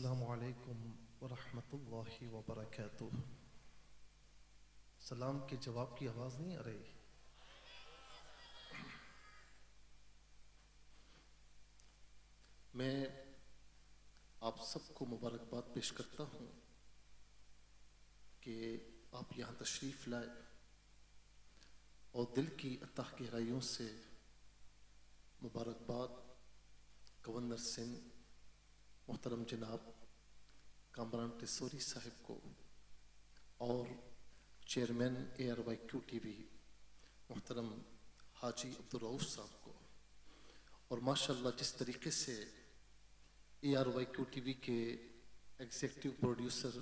السلام علیکم ورحمۃ اللہ وبرکاتہ۔ سلام کے جواب کی آواز نہیں آ رہی۔ میں آپ سب کو مبارکباد پیش کرتا ہوں کہ آپ یہاں تشریف لائے اور دل کی اتح گہرائیوں سے مبارکباد گورنر سندھ محترم جناب کامران ٹیسوری صاحب کو اور chairman A R Y Q T V محترم حاجی عبدالرؤف صاحب کو، اور ماشاءاللہ جس طریقے سے A R Y Q T V کے ایگزیکٹو پروڈیوسر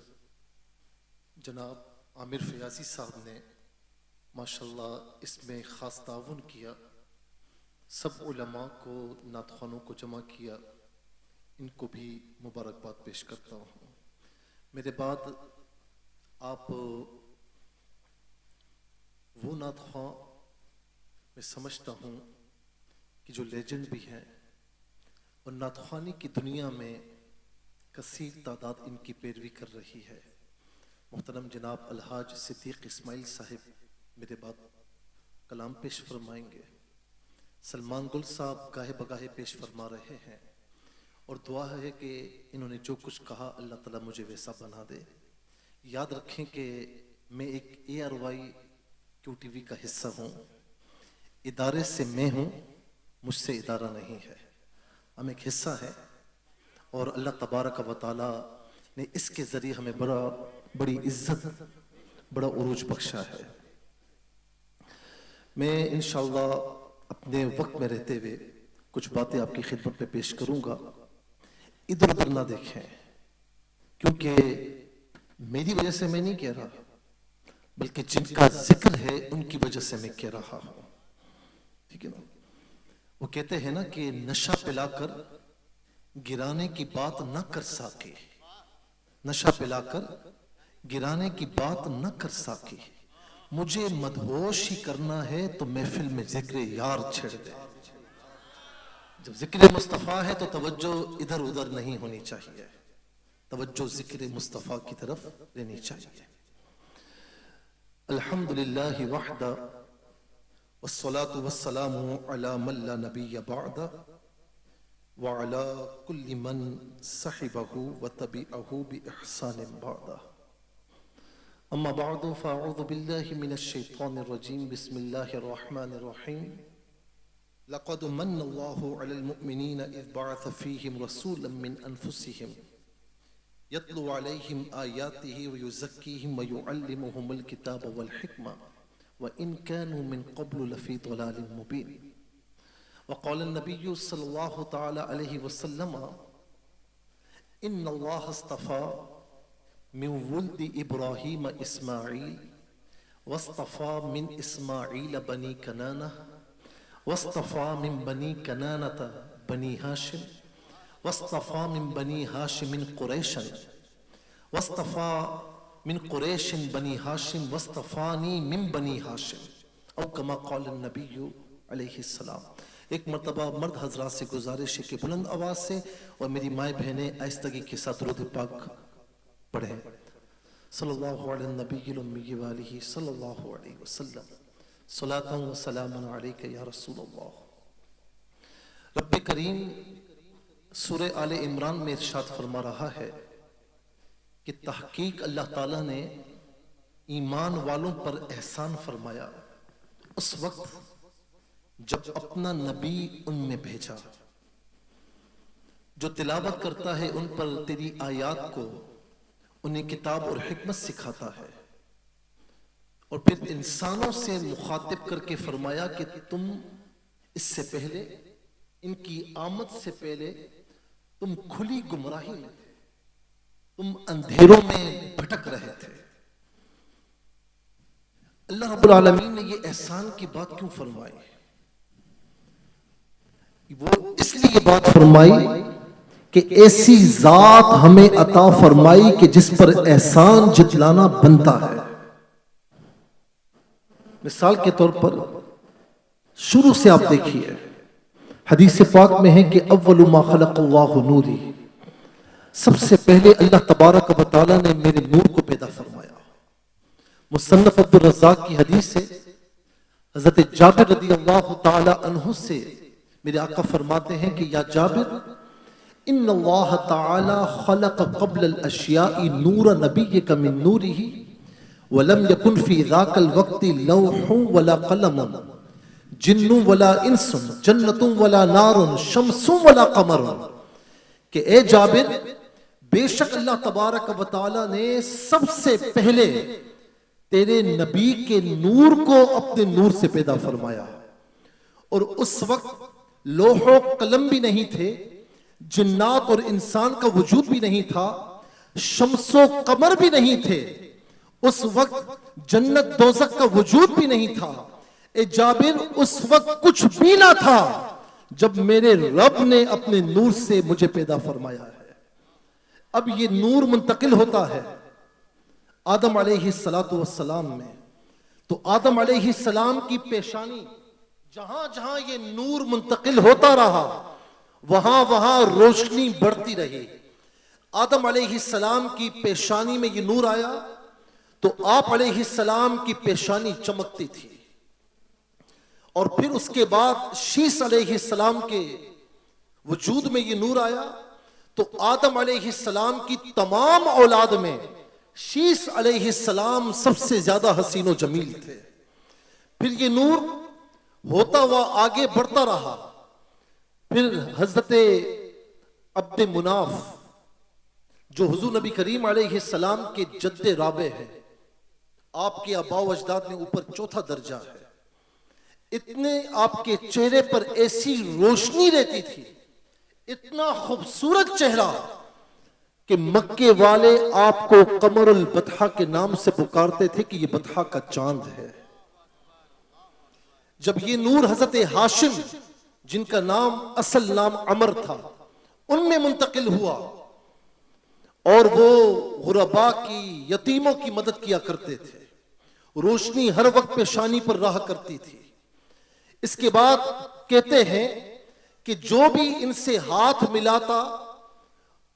جناب عامر فیاضی صاحب نے ماشاءاللہ اس میں خاص تعاون کیا، سب علماء کو نعت خوانوں کو جمع کیا، ان کو بھی مبارکباد پیش کرتا ہوں۔ میرے بعد آپ وہ نعت خواں میں سمجھتا ہوں کہ جو لیجنڈ بھی ہیں اور نعت خوانی کی دنیا میں کثیر تعداد ان کی پیروی کر رہی ہے، محترم جناب الحاج صدیق اسماعیل صاحب میرے بعد کلام پیش فرمائیں گے۔ سلمان گل صاحب گاہے بگاہے پیش فرما رہے ہیں، اور دعا ہے کہ انہوں نے جو کچھ کہا اللہ تعالیٰ مجھے ویسا بنا دے۔ یاد رکھیں کہ میں ایک A R Y Q T V کا حصہ ہوں، ادارے سے میں ہوں، مجھ سے ادارہ نہیں ہے، ہم ایک حصہ ہے، اور اللہ تبارک و تعالیٰ نے اس کے ذریعے ہمیں بڑی عزت، بڑا عروج بخشا ہے۔ میں انشاءاللہ اپنے وقت میں رہتے ہوئے کچھ باتیں آپ کی خدمت میں پیش کروں گا، ادھر ادھر نہ دیکھیں، کیونکہ میری وجہ سے میں نہیں کہہ رہا، بلکہ جن کا ذکر ہے ان کی وجہ سے میں کہہ رہا ہوں، ٹھیک ہے نا؟ وہ کہتے ہیں نا کہ نشہ پلا کر گرانے کی بات نہ کر ساکے، نشہ پلا کر گرانے کی بات نہ کر ساکے، مجھے مدہوش ہی کرنا ہے تو محفل میں ذکر یار چھڑ دے۔ جب ذکر مصطفیٰ ہے تو توجہ ادھر ادھر نہیں ہونی چاہیے، توجہ ذکر مصطفیٰ کی طرف لینی چاہیے۔ الحمدللہ وحدہ والصلاة والسلام علی من لا نبی بعدہ وعلی کل من صحبہ وتبعہ بإحسان بعدہ، اما بعد فاعوذ باللہ من الشیطان الرجیم، بسم اللہ الرحمن الرحیم۔ لقد من اللہ علی المؤمنین اذ بعث فیہم رسولا من انفسہم یتلو علیہم آیاتہ ویزکیہم ویعلمہم الکتاب والحکمہ وإن كانوا من قبل لفی ضلال مبین۔ وقال النبی صلی اللہ تعالی علیہ وسلم ان اللہ اصطفى من ولد ابراہیم اسماعیل واصطفى من اسماعیل بنی کنانہ واصطفى من بنی کنانة بنی ہاشم واصطفى من بنی ہاشم قریشا واصطفى من قریش بنی ہاشم واصطفانی من بنی ہاشم، او کما قال النبی علیہ السلام۔ ایک مرتبہ مرد حضرات سے گزارش ہے کہ بلند آواز سے اور میری مائیں بہنیں آہستگی کے ساتھ درود پاک پڑھیں۔ صلی اللہ علیہ النبی الامی وآلہ صلی اللہ علیہ وسلم، صلاۃ و سلام علیک یا رسول اللہ۔ رب کریم سورہ آل عمران میں ارشاد فرما رہا ہے کہ تحقیق اللہ تعالیٰ نے ایمان والوں پر احسان فرمایا اس وقت جب اپنا نبی ان میں بھیجا، جو تلاوت کرتا ہے ان پر تیری آیات کو، انہیں کتاب اور حکمت سکھاتا ہے، اور پھر انسانوں سے مخاطب کر کے فرمایا کہ تم اس سے پہلے، ان کی آمد سے پہلے تم کھلی گمراہی میں تھے، تم اندھیروں میں بھٹک رہے تھے۔ اللہ رب العالمین نے یہ احسان کی بات کیوں فرمائی؟ وہ اس لیے بات فرمائی کہ ایسی ذات ہمیں عطا فرمائی کہ جس پر احسان جتلانا بنتا ہے۔ مثال کے طور پر شروع سے آپ دیکھیے، حدیث پاک میں ہے کہ اول ما خلق اللہ نوری، سب سے پہلے اللہ تبارک و تعالیٰ نے میرے نور کو پیدا فرمایا. مصنف عبد الرزاق کی حدیث سے حضرت جابر رضی اللہ تعالی عنہ سے میرے آقا فرماتے ہیں کہ یا جابر ان اللہ تعالی خلق قبل الاشیاء نور نبیک من نورہ ولم یکن فی ذاک الوقت لوح ولا قلم جن ولا انس جنت ولا نار شمس ولا قمر. کہ اے جابر بے شک اللہ تبارک و تعالی نے سب سے پہلے تیرے نبی کے نور کو اپنے نور سے پیدا فرمایا، اور اس وقت لوح و قلم بھی نہیں تھے، جنات اور انسان کا وجود بھی نہیں تھا، شمس و قمر بھی نہیں تھے، اس وقت جنت دوزخ کا وجود بھی نہیں تھا. اے جابر اس وقت کچھ بھی نہ تھا جب میرے رب نے اپنے نور سے مجھے پیدا فرمایا ہے. اب یہ نور منتقل ہوتا ہے آدم علیہ السلام میں، تو آدم علیہ السلام کی پیشانی جہاں جہاں یہ نور منتقل ہوتا رہا وہاں وہاں روشنی بڑھتی رہی. آدم علیہ السلام کی پیشانی میں یہ نور آیا تو آپ علیہ السلام کی پیشانی چمکتی تھی، اور پھر اس کے بعد شیس علیہ السلام کے وجود میں یہ نور آیا تو آدم علیہ السلام کی تمام اولاد میں شیس علیہ السلام سب سے زیادہ حسین و جمیل تھے. پھر یہ نور ہوتا ہوا آگے بڑھتا رہا. پھر حضرت عبد مناف جو حضور نبی کریم علیہ السلام کے جد رابع ہے، آپ کے آباء و اجداد میں اوپر چوتھا درجہ ہے، اتنے آپ کے چہرے پر ایسی روشنی رہتی تھی، اتنا خوبصورت چہرہ کہ مکے والے آپ کو قمر البطحہ کے نام سے پکارتے تھے کہ یہ بطحہ کا چاند ہے. جب یہ نور حضرت ہاشم جن کا نام اصل نام عمر تھا ان میں منتقل ہوا، اور وہ غرباء کی یتیموں کی مدد کیا کرتے تھے، روشنی ہر وقت پیشانی پر رہا کرتی تھی. اس کے بعد کہتے ہیں کہ جو بھی ان سے ہاتھ ملاتا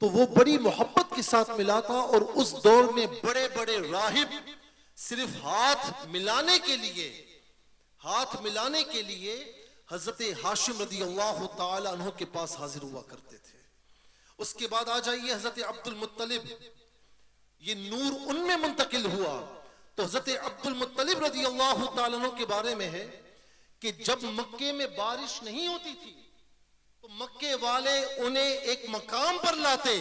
تو وہ بڑی محبت کے ساتھ ملاتا، اور اس دور میں بڑے بڑے راہب صرف ہاتھ ملانے کے لیے حضرت ہاشم رضی اللہ تعالی عنہ کے پاس حاضر ہوا کرتے تھے. اس کے بعد آ جائیے حضرت عبد المطلب، یہ نور ان میں منتقل ہوا تو حضرت عبد المطلب رضی اللہ تعالی عنہ کے بارے میں ہے کہ جب مکے میں بارش نہیں ہوتی تھی تو مکے والے انہیں ایک مقام پر لاتے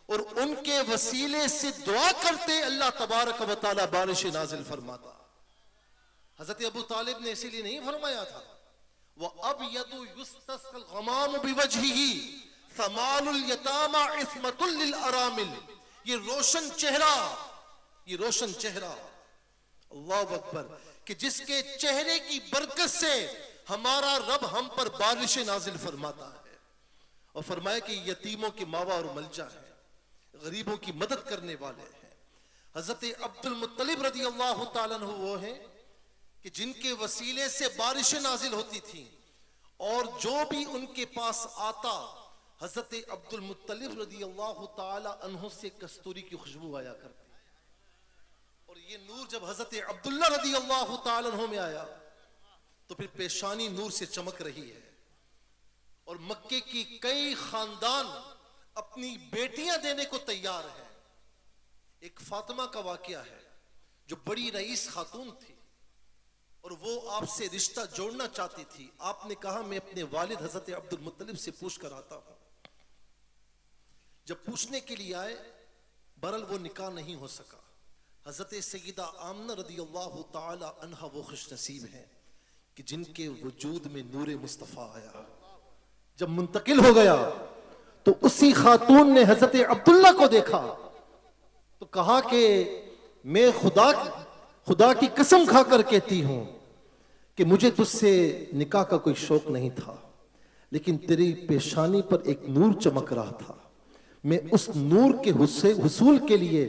اور ان کے وسیلے سے دعا کرتے، اللہ تبارک و تعالی بارش نازل فرماتا. حضرت ابو طالب نے اسی لیے نہیں فرمایا تھا وَأَبْيَضُ يُسْتَسْقَى الْغَمَامُ بِوَجْهِهِ ثَمَالُ الْيَتَامَى عِصْمَةٌ لِلْأَرَامِلِ. یہ روشن چہرہ اللہ اکبر، کہ جس کے چہرے کی برکت سے ہمارا رب ہم پر بارش نازل فرماتا ہے، اور فرمایا کہ یتیموں کے ماوا اور ملجا ہے، غریبوں کی مدد کرنے والے ہیں. حضرت عبد المطلب رضی اللہ تعالیٰ عنہ وہ ہیں کہ جن کے وسیلے سے بارشیں نازل ہوتی تھیں، اور جو بھی ان کے پاس آتا حضرت عبد المطلب رضی اللہ تعالی عنہ سے کستوری کی خوشبو آیا کرتی. اور یہ نور جب حضرت عبداللہ رضی اللہ تعالی عنہ میں آیا تو پھر پیشانی نور سے چمک رہی ہے، اور مکے کی کئی خاندان اپنی بیٹیاں دینے کو تیار ہیں. ایک فاطمہ کا واقعہ ہے جو بڑی رئیس خاتون تھی اور وہ آپ سے رشتہ جوڑنا چاہتی تھی. آپ نے کہا میں اپنے والد حضرت عبد المطلب سے پوچھ کر آتا ہوں. جب پوچھنے کے لیے آئے برل وہ نکاح نہیں ہو سکا. حضرت سیدہ آمنہ رضی اللہ تعالی عنہ وہ خوش نصیب ہیں کہ جن کے وجود میں نور مصطفیٰ آیا. جب منتقل ہو گیا تو اسی خاتون نے حضرت عبداللہ کو دیکھا تو کہا کہ میں خدا کی قسم کھا کر کہتی ہوں کہ مجھے تجھ سے نکاح کا کوئی شوق نہیں تھا، لیکن تیری پیشانی پر ایک نور چمک رہا تھا، میں اس نور کے حصول کے لیے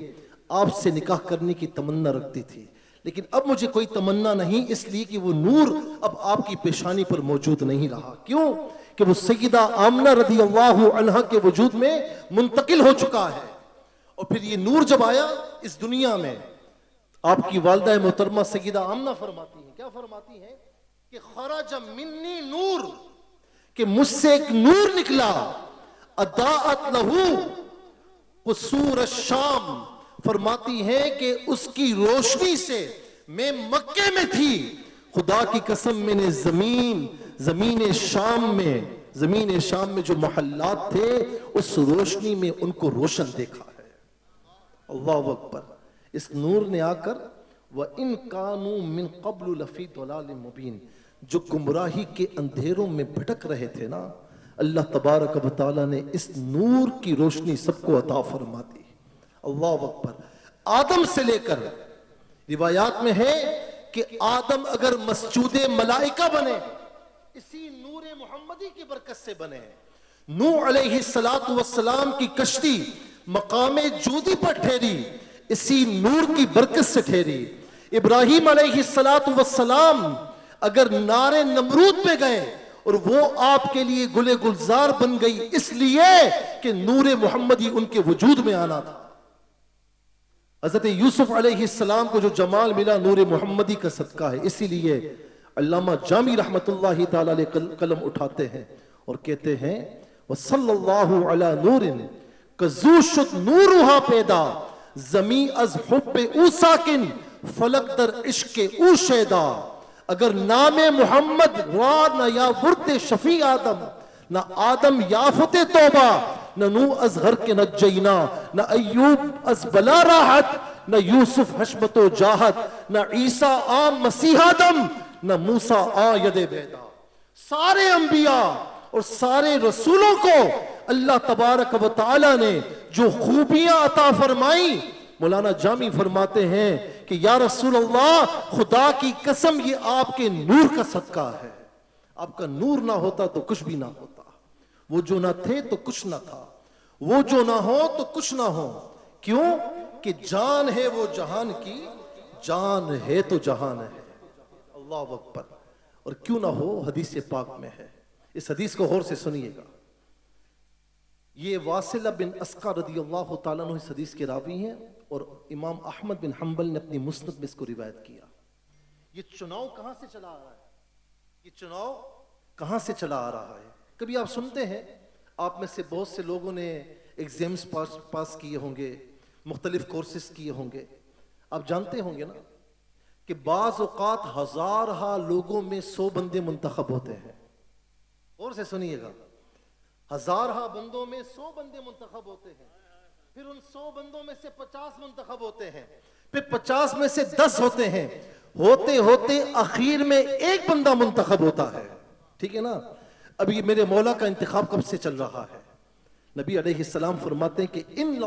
آپ سے نکاح کرنے کی تمنا رکھتی تھی، لیکن اب مجھے کوئی تمنا نہیں، اس لیے کہ وہ نور اب آپ کی پیشانی پر موجود نہیں رہا. کیوں کہ وہ سیدہ آمنہ رضی اللہ عنہا کے وجود میں منتقل ہو چکا ہے. اور پھر یہ نور جب آیا اس دنیا میں، آپ کی والدہ محترمہ سیدہ آمنہ فرماتی ہیں، کیا فرماتی ہیں کہ خرج منی نور، کہ مجھ سے ایک نور نکلا، اضاءت لہو قصور الشام، فرماتی ہیں کہ اس کی روشنی سے میں مکے میں تھی، خدا کی قسم میں نے زمین شام میں جو محلات تھے اس روشنی میں ان کو روشن دیکھا ہے. اللہ اکبر. اس نور نے آ کر وَإِن كَانُوا مِن قَبْلُ لَفِي ضَلَالٍ مُبِينٍ، جو گمراہی کے اندھیروں میں بھٹک رہے تھے نا، اللہ تبارک و تعالیٰ نے اس نور کی روشنی سب کو عطا فرما دی. اللہ اکبر. آدم سے لے کر روایات میں ہے کہ آدم اگر مسجود ملائکہ بنے اسی نور محمدی کی برکت سے بنے. نوح علیہ السلام کی کشتی مقام جودی پر ٹھہری اسی نور کی برکت سے ٹھہری. ابراہیم علیہ السلام اگر نار نمرود پہ گئے اور وہ آپ کے لیے گل گلزار بن گئی اس لیے کہ نور محمدی ان کے وجود میں آنا تھا. حضرت یوسف علیہ السلام کو جو جمال ملا نور محمدی کا صدقہ ہے. اسی لیے علامہ جامی رحمت اللہ تعالی علیہ قلم اٹھاتے ہیں اور کہتے ہیں وصلی اللہ علی نور کزو شد نورها پیدا زمی از حب او ساکن فلک در عشق او شیدا. اگر نام محمد را نہ یا ورد شفیع آدم، نہ آدم یافت توبہ، نہ نوح از غرق نجینا، نہ ایوب از بلا راحت، نہ یوسف حشمت و جاہت، نہ عیسیٰ آ مسیح آدم، نہ موسیٰ آ ید بیدا. سارے انبیاء اور سارے رسولوں کو اللہ تبارک و تعالی نے جو خوبیاں عطا فرمائیں، مولانا جامی فرماتے ہیں کہ یا رسول اللہ خدا کی قسم یہ آپ کے نور کا صدقہ ہے. آپ کا نور نہ ہوتا تو کچھ بھی نہ ہوتا. وہ جو نہ تھے تو کچھ نہ تھا، وہ جو نہ ہو تو کچھ نہ ہو. کیوں کہ جان ہے وہ جہان کی، جان ہے تو جہان ہے. اللہ اکبر. اور کیوں نہ ہو حدیث پاک میں ہے. اس حدیث کو غور سے سنیے گا. یہ واصلہ بن اسقع رضی اللہ تعالیٰ عنہ اس حدیث کے راوی ہیں اور امام احمد بن حنبل نے اپنی مسند میں اس کو روایت کیا. یہ چناؤ کہاں سے چلا آ رہا ہے؟ یہ چناؤ کہاں سے چلا آ رہا ہے؟ کبھی آپ سنتے ہیں، آپ میں سے بہت سے لوگوں نے ایگزامز پاس کیے ہوں گے، مختلف کورسز کیے ہوں گے. آپ جانتے ہوں گے نا کہ بعض اوقات ہزارہ لوگوں میں 100 بندے منتخب ہوتے ہیں. اور سے سنیے گا، ہزارہ بندوں میں 100 بندے منتخب ہوتے ہیں. پھر ان 100 بندوں میں سے 50 منتخب ہوتے ہیں، پھر 50 میں سے 10 ہوتے ہیں، ہوتے ہوتے اخیر میں ایک بندہ منتخب ہوتا ہے. ٹھیک ہے نا؟ اب یہ میرے مولا کا انتخاب کب سے چل رہا ہے؟ نبی علیہ السلام فرماتے ہیں کہ ان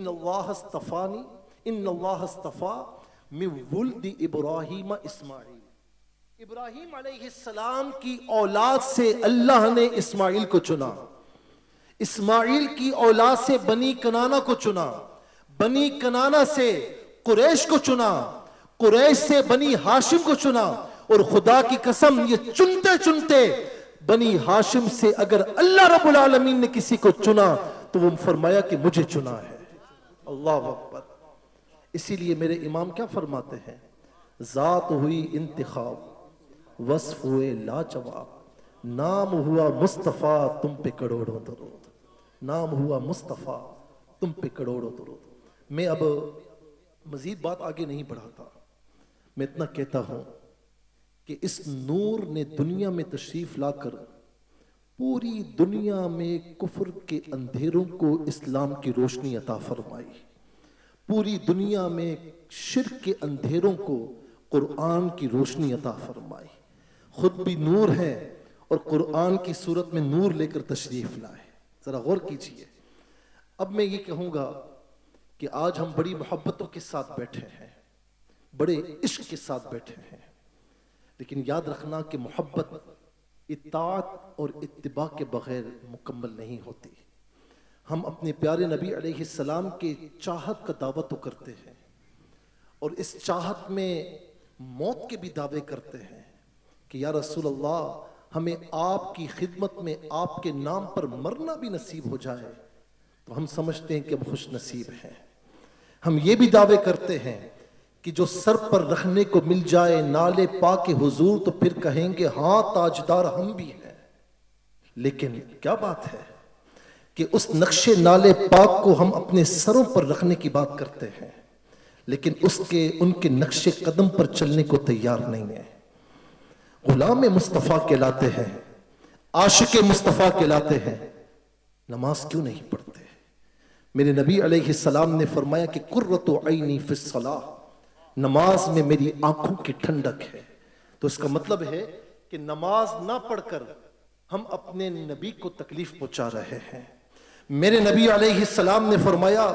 اللہ اصطفانی، ان اللہ اصطفا من ولد ابراہیم اسماعیل. ابراہیم علیہ السلام کی اولاد سے اللہ نے اسماعیل کو چنا. اسماعیل کی اولاد سے بنی کنانہ کو چنا، بنی کنانہ سے قریش کو چنا، قریش سے بنی ہاشم کو چنا. اور خدا کی قسم یہ چنتے چنتے بنی ہاشم سے اگر اللہ رب العالمین نے کسی کو چنا تو وہ فرمایا کہ مجھے چنا ہے. اللہ اکبر. اسی لیے میرے امام کیا فرماتے ہیں؟ ذات ہوئی انتخاب، وصف ہوئے لاجواب، نام ہوا مصطفیٰ تم پہ کروڑوں درود. نام ہوا مصطفیٰ تم پہ کروڑوں درود. میں اب مزید بات آگے نہیں بڑھاتا. میں اتنا کہتا ہوں کہ اس نور نے دنیا میں تشریف لا کر پوری دنیا میں کفر کے اندھیروں کو اسلام کی روشنی عطا فرمائی. پوری دنیا میں شرک کے اندھیروں کو قرآن کی روشنی عطا فرمائی. خود بھی نور ہے اور قرآن کی صورت میں نور لے کر تشریف لائے. ذرا غور کیجئے. اب میں یہ کہوں گا کہ آج ہم بڑی محبتوں کے ساتھ بیٹھے ہیں، بڑے عشق کے ساتھ بیٹھے ہیں، لیکن یاد رکھنا کہ محبت اطاعت اور اتباع کے بغیر مکمل نہیں ہوتی. ہم اپنے پیارے نبی علیہ السلام کے چاہت کا دعویٰ تو کرتے ہیں اور اس چاہت میں موت کے بھی دعوے کرتے ہیں کہ یا رسول اللہ ہمیں آپ کی خدمت میں آپ کے نام پر مرنا بھی نصیب ہو جائے تو ہم سمجھتے ہیں کہ ہم خوش نصیب ہیں۔ ہم یہ بھی دعوے کرتے ہیں کہ جو سر پر رکھنے کو مل جائے نالے پاک حضور تو پھر کہیں گے ہاں تاجدار ہم بھی ہیں۔ لیکن کیا بات ہے کہ اس نقش نالے پاک کو ہم اپنے سروں پر رکھنے کی بات کرتے ہیں، لیکن ان کے نقش قدم پر چلنے کو تیار نہیں ہے۔ غلام مصطفیٰ کہلاتے ہیں، عاشق مصطفیٰ کہلاتے ہیں، نماز کیوں نہیں پڑھتے؟ میرے نبی علیہ السلام نے فرمایا کہ قرۃ عینی فی الصلاۃ، نماز میں میری آنکھوں کی ٹھنڈک ہے۔ تو اس کا مطلب ہے کہ نماز نہ پڑھ کر ہم اپنے نبی کو تکلیف پہنچا رہے ہیں۔ میرے نبی علیہ السلام نے فرمایا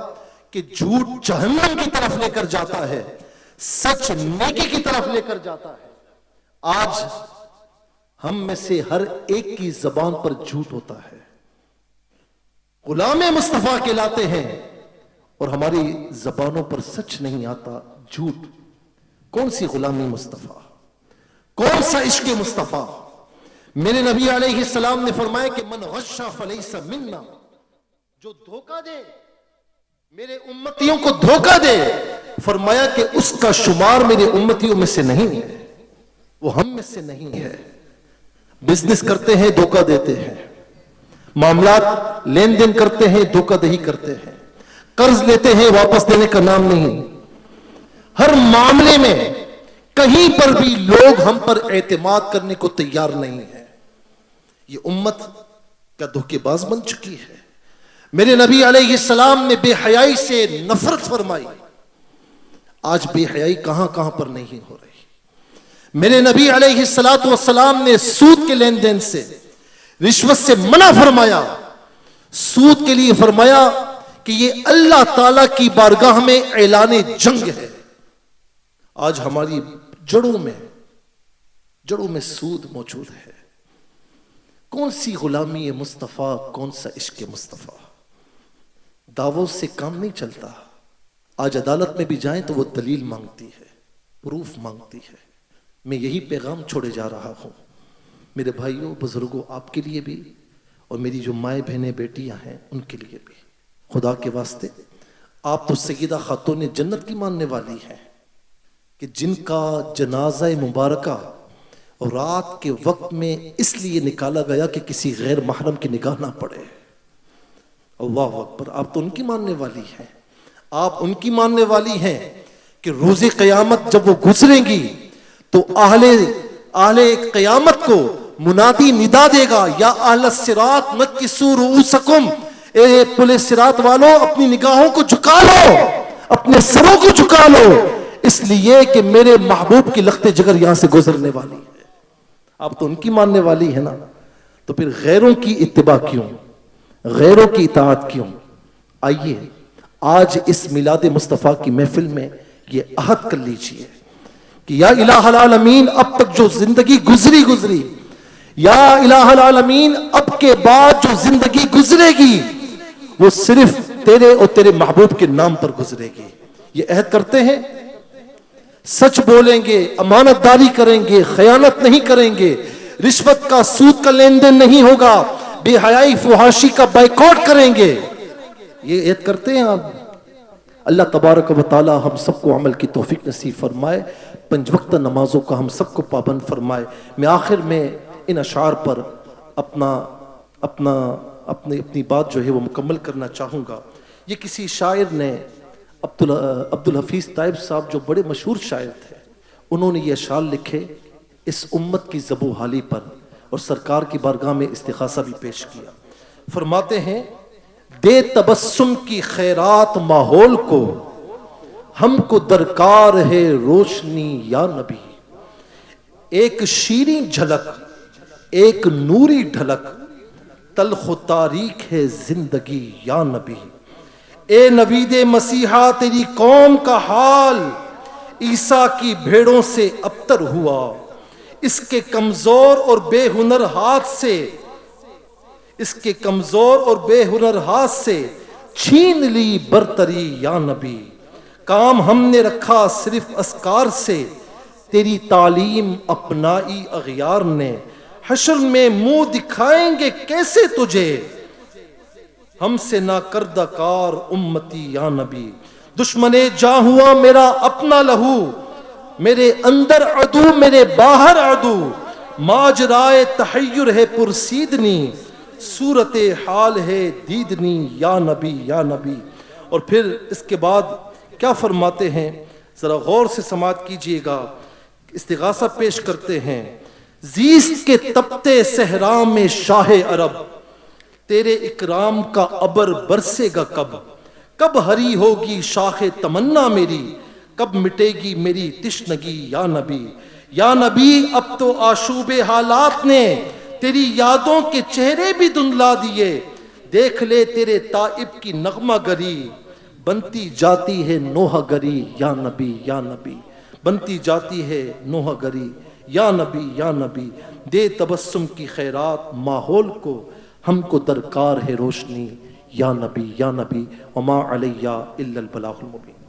کہ جھوٹ جہنم کی طرف لے کر جاتا ہے، سچ نیکی کی طرف لے کر جاتا ہے۔ آج ہم میں سے ہر ایک کی زبان پر جھوٹ ہوتا ہے، غلام مصطفیٰ کہلاتے ہیں اور ہماری زبانوں پر سچ نہیں آتا، جھوٹ۔ کون سی غلامی مصطفیٰ، کون سا عشق مصطفیٰ؟ میرے نبی علیہ السلام نے فرمایا کہ من غش فلیس منا، جو دھوکہ دے، میرے امتیوں کو دھوکہ دے، فرمایا کہ اس کا شمار میرے امتیوں میں سے نہیں ہے، وہ ہم میں سے نہیں ہے۔ بزنس کرتے ہیں دھوکہ دیتے ہیں، معاملات لین دین کرتے ہیں دھوکہ دہی کرتے ہیں، قرض لیتے ہیں واپس دینے کا نام نہیں۔ ہر معاملے میں کہیں پر بھی لوگ ہم پر اعتماد کرنے کو تیار نہیں ہیں۔ یہ امت کا دھوکے باز بن چکی ہے۔ میرے نبی علیہ السلام نے بے حیائی سے نفرت فرمائی، آج بے حیائی کہاں کہاں پر نہیں ہو رہی۔ میرے نبی علیہ السلام نے سود کے لین دین سے، رشوت سے منع فرمایا۔ سود کے لیے فرمایا کہ یہ اللہ تعالیٰ کی بارگاہ میں اعلان جنگ ہے۔ آج ہماری جڑوں میں سود موجود ہے۔ کون سی غلامی مصطفیٰ، کون سا عشق مصطفیٰ؟ دعووں سے کام نہیں چلتا۔ آج عدالت میں بھی جائیں تو وہ دلیل مانگتی ہے، پروف مانگتی ہے۔ میں یہی پیغام چھوڑے جا رہا ہوں میرے بھائیوں، بزرگوں، آپ کے لیے بھی اور میری جو مائیں بہنیں بیٹیاں ہیں ان کے لیے بھی۔ خدا کے واسطے آپ تو سیدہ خاتون جنت کی ماننے والی ہیں کہ جن کا جنازہ مبارکہ رات کے وقت میں اس لیے نکالا گیا کہ کسی غیر محرم کی نگاہ نہ پڑے۔ اللہ اکبر، آپ تو ان کی ماننے والی ہیں، آپ ان کی ماننے والی ہیں کہ روز قیامت جب وہ گزریں گی تو اہل قیامت کو منادی ندا دے گا، یا اہل الصراط نکسوا رؤوسکم، اے پل صراط والو اپنی نگاہوں کو جھکا لو، اپنے سروں کو جھکا لو، اس لیے کہ میرے محبوب کی لخت جگر یہاں سے گزرنے والی ہے۔ آپ تو ان کی ماننے والی ہے نا، تو پھر غیروں کی اتباع کیوں، غیروں کی اطاعت کیوں؟ آئیے آج اس میلاد مصطفیٰ کی محفل میں یہ عہد کر لیجئے کہ یا الہ العالمین، اب تک جو زندگی گزری، یا الہ العالمین اب کے بعد جو زندگی گزرے گی وہ صرف تیرے اور تیرے محبوب کے نام پر گزرے گی۔ یہ عہد کرتے ہیں، سچ بولیں گے، امانت داری کریں گے، خیانت نہیں کریں گے، رشوت کا سود کا لین دین نہیں ہوگا، بے حیائی فحاشی کا بائیکاٹ کریں گے۔ یہ عہد کرتے ہیں آپ۔ اللہ تبارک و تعالی ہم سب کو عمل کی توفیق نصیب فرمائے، 5 وقت نمازوں کا ہم سب کو پابند فرمائے۔ میں آخر میں ان اشعار پر اپنی بات جو ہے وہ مکمل کرنا چاہوں گا۔ یہ کسی شاعر نے، عبدالحفیظ طیب صاحب جو بڑے مشہور شاعر تھے، انہوں نے یہ اشعار لکھے اس امت کی ذب و حالی پر، اور سرکار کی بارگاہ میں استغاثہ بھی پیش کیا۔ فرماتے ہیں، دے تبسم کی خیرات ماحول کو، ہم کو درکار ہے روشنی یا نبی، ایک شیریں جھلک ایک نوری ڈھلک، تلخ و تاریک ہے زندگی یا نبی۔ اے نوید مسیحا تیری قوم کا حال عیسیٰ کی بھیڑوں سے ابتر ہوا، اس کے کمزور اور بے ہنر ہاتھ سے چھین لی برتری یا نبی۔ کام ہم نے رکھا صرف اذکار سے، تیری تعلیم اپنائی اغیار نے، حشر میں منہ دکھائیں گے کیسے تجھے، ہم سے نہ کردہ کار امتی یا نبی۔ دشمن جاں ہوا میرا اپنا لہو، میرے اندر عدو میرے باہر عدو، ماجرائے تحیر ہے پرسیدنی، صورت حال ہے دیدنی یا نبی یا نبی۔ اور پھر اس کے بعد کیا فرماتے ہیں، ذرا غور سے سماعت کیجئے گا، استغاثہ پیش کرتے ہیں۔ زیست کے تپتے صحرا میں شاہ عرب، تیرے اکرام کا ابر برسے گا کب، کب ہری ہوگی شاخ تمنا میری، کب مٹے گی میری تشنگی یا نبی۔ یا نبی اب تو آشوب حالات نے تیری یادوں کے چہرے بھی دھندلا دیے، دیکھ لے تیرے تائب کی نغمہ گری، بنتی جاتی ہے نوحہ گری یا نبی یا نبی، بنتی جاتی ہے نوحہ گری یا نبی یا نبی۔ دے تبسم کی خیرات ماحول کو، ہم کو درکار ہے روشنی یا نبی یا نبی۔ وما علیہ الا البلاغ المبین۔